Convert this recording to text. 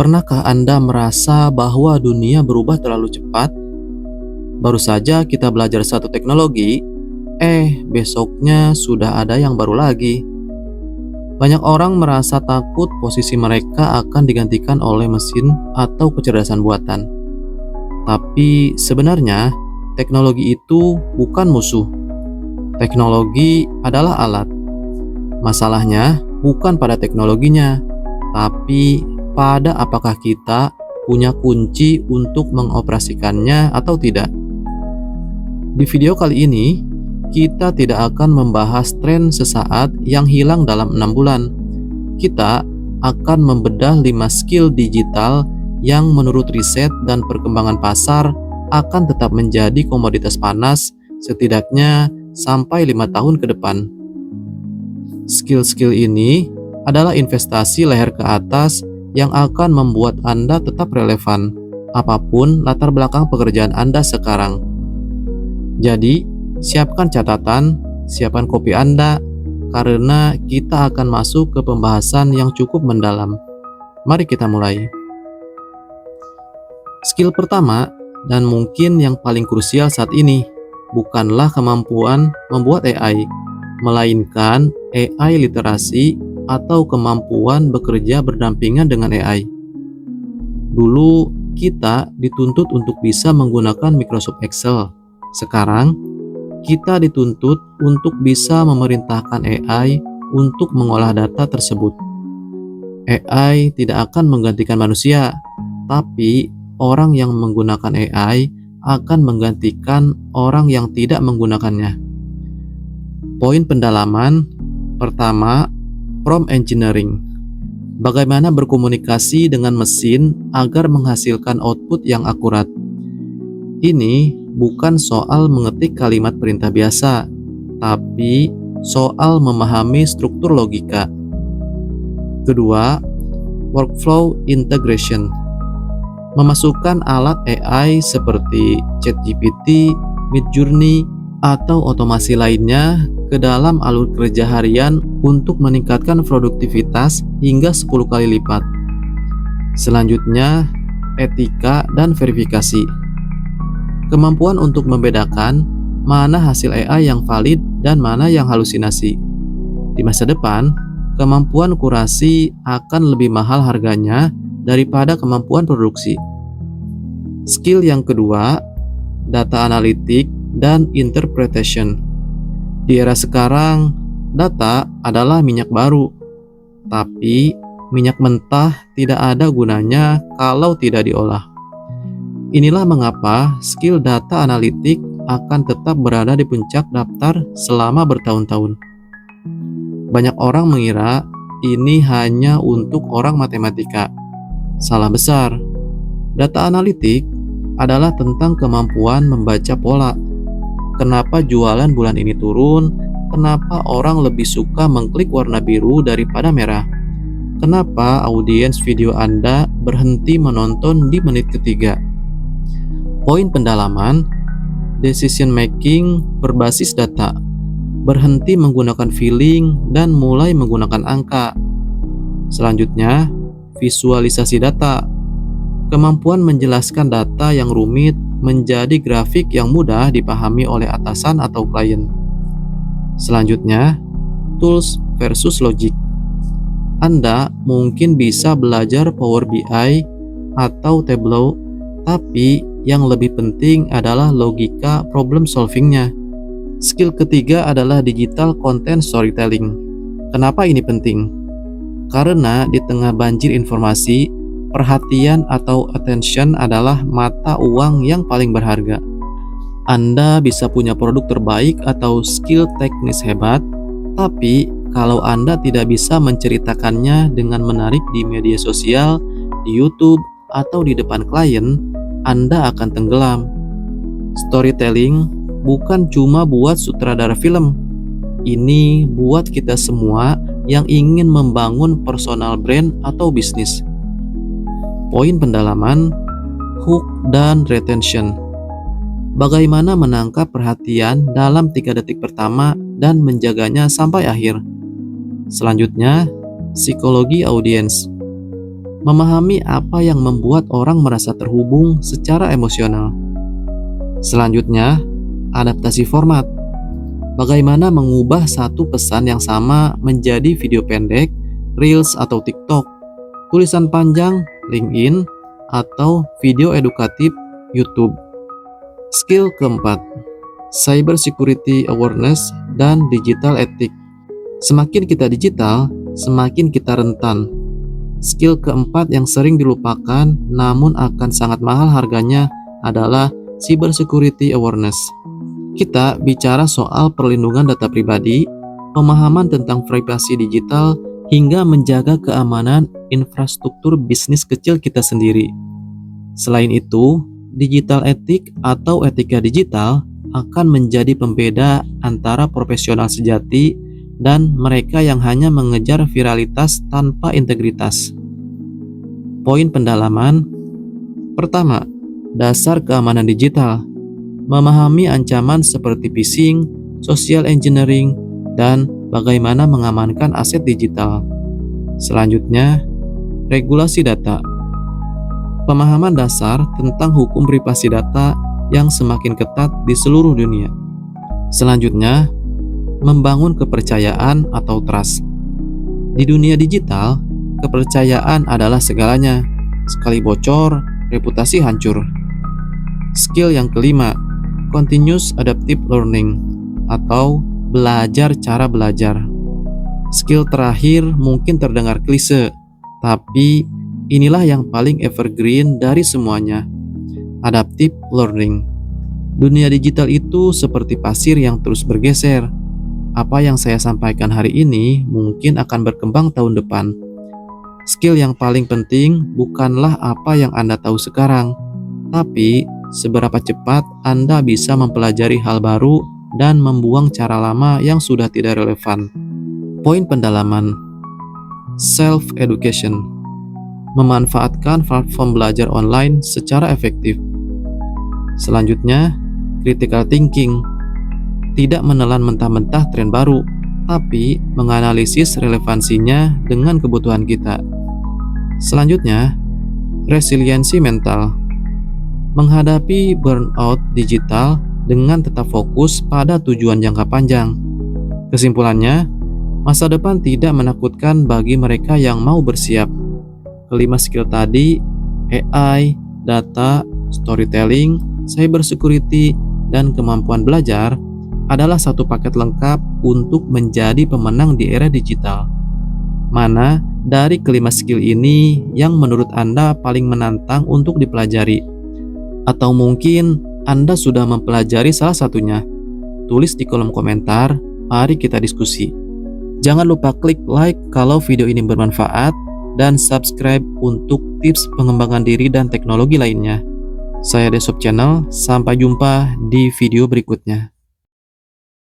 Pernahkah Anda merasa bahwa dunia berubah terlalu cepat? Baru saja kita belajar satu teknologi, besoknya sudah ada yang baru lagi. Banyak orang merasa takut posisi mereka akan digantikan oleh mesin atau kecerdasan buatan. Tapi sebenarnya, teknologi itu bukan musuh. Teknologi adalah alat. Masalahnya bukan pada teknologinya, tapi pada apakah kita punya kunci untuk mengoperasikannya atau tidak. Di video kali ini, kita tidak akan membahas tren sesaat yang hilang dalam 6 bulan. Kita akan membedah 5 skill digital yang menurut riset dan perkembangan pasar akan tetap menjadi komoditas panas setidaknya sampai 5 tahun ke depan. Skill-skill ini adalah investasi leher ke atas yang akan membuat Anda tetap relevan, apapun latar belakang pekerjaan Anda sekarang. Jadi, siapkan catatan, siapkan kopi Anda, karena kita akan masuk ke pembahasan yang cukup mendalam. Mari kita mulai. Skill pertama, dan mungkin yang paling krusial saat ini, bukanlah kemampuan membuat AI, melainkan AI literasi atau kemampuan bekerja berdampingan dengan AI. Dulu, kita dituntut untuk bisa menggunakan Microsoft Excel. Sekarang, kita dituntut untuk bisa memerintahkan AI untuk mengolah data tersebut. AI tidak akan menggantikan manusia, tapi orang yang menggunakan AI akan menggantikan orang yang tidak menggunakannya. Poin pendalaman pertama, prompt engineering. Bagaimana berkomunikasi dengan mesin agar menghasilkan output yang akurat. Ini bukan soal mengetik kalimat perintah biasa, tapi soal memahami struktur logika. Kedua, workflow integration. Memasukkan alat AI seperti ChatGPT, Midjourney, atau otomasi lainnya ke dalam alur kerja harian untuk meningkatkan produktivitas hingga 10 kali lipat. Selanjutnya, etika dan verifikasi. Kemampuan untuk membedakan mana hasil AI yang valid dan mana yang halusinasi. Di masa depan, kemampuan kurasi akan lebih mahal harganya daripada kemampuan produksi. Skill yang kedua, data analitik dan interpretation. Di era sekarang, data adalah minyak baru, tapi minyak mentah tidak ada gunanya kalau tidak diolah. Inilah mengapa skill data analitik akan tetap berada di puncak daftar selama bertahun-tahun. Banyak orang mengira ini hanya untuk orang matematika. Salah besar. Data analitik adalah tentang kemampuan membaca pola. Kenapa jualan bulan ini turun? Kenapa orang lebih suka mengklik warna biru daripada merah? Kenapa audiens video Anda berhenti menonton di menit ketiga? Poin pendalaman, decision making berbasis data, berhenti menggunakan feeling dan mulai menggunakan angka. Selanjutnya, visualisasi data, kemampuan menjelaskan data yang rumit menjadi grafik yang mudah dipahami oleh atasan atau klien. Selanjutnya, tools versus logic. Anda mungkin bisa belajar Power BI atau Tableau, tapi yang lebih penting adalah logika problem solvingnya. Skill ketiga adalah digital content storytelling. Kenapa ini penting? Karena di tengah banjir informasi, perhatian atau attention adalah mata uang yang paling berharga. Anda bisa punya produk terbaik atau skill teknis hebat, tapi kalau Anda tidak bisa menceritakannya dengan menarik di media sosial, di YouTube, atau di depan klien, Anda akan tenggelam. Storytelling bukan cuma buat sutradara film. Ini buat kita semua yang ingin membangun personal brand atau bisnis. Poin pendalaman, hook dan retention. Bagaimana menangkap perhatian dalam 3 detik pertama dan menjaganya sampai akhir. Selanjutnya, psikologi audiens. Memahami apa yang membuat orang merasa terhubung secara emosional. Selanjutnya, adaptasi format. Bagaimana mengubah satu pesan yang sama menjadi video pendek, Reels atau TikTok, tulisan panjang, LinkedIn, atau video edukatif, YouTube. Skill keempat, cyber security awareness dan digital ethic. Semakin kita digital, semakin kita rentan. Skill keempat yang sering dilupakan namun akan sangat mahal harganya adalah cyber security awareness. Kita bicara soal perlindungan data pribadi, pemahaman tentang privasi digital, hingga menjaga keamanan infrastruktur bisnis kecil kita sendiri. Selain itu, digital etik atau etika digital akan menjadi pembeda antara profesional sejati dan mereka yang hanya mengejar viralitas tanpa integritas. Poin pendalaman. Pertama, dasar keamanan digital. Memahami ancaman seperti phishing, social engineering, dan bagaimana mengamankan aset digital. Selanjutnya, regulasi data. Pemahaman dasar tentang hukum privasi data yang semakin ketat di seluruh dunia. Selanjutnya, membangun kepercayaan atau trust. Di dunia digital, kepercayaan adalah segalanya. Sekali bocor, reputasi hancur. Skill yang kelima, continuous adaptive learning atau belajar cara belajar. Skill terakhir mungkin terdengar klise, tapi inilah yang paling evergreen dari semuanya. Adaptive learning. Dunia digital itu seperti pasir yang terus bergeser. Apa yang saya sampaikan hari ini mungkin akan berkembang tahun depan. Skill yang paling penting bukanlah apa yang Anda tahu sekarang, tapi seberapa cepat Anda bisa mempelajari hal baru dan membuang cara lama yang sudah tidak relevan. Poin pendalaman. Self-education. Memanfaatkan platform belajar online secara efektif. Selanjutnya, critical thinking. Tidak menelan mentah-mentah tren baru, tapi menganalisis relevansinya dengan kebutuhan kita. Selanjutnya, resiliensi mental. Menghadapi burnout digital dengan tetap fokus pada tujuan jangka panjang. Kesimpulannya, masa depan tidak menakutkan bagi mereka yang mau bersiap. Kelima skill tadi, AI, data, storytelling, cyber security, dan kemampuan belajar adalah satu paket lengkap untuk menjadi pemenang di era digital. Mana dari kelima skill ini yang menurut Anda paling menantang untuk dipelajari? Atau mungkin Anda sudah mempelajari salah satunya? Tulis di kolom komentar, mari kita diskusi. Jangan lupa klik like kalau video ini bermanfaat dan subscribe untuk tips pengembangan diri dan teknologi lainnya. Saya Desop Channel, sampai jumpa di video berikutnya.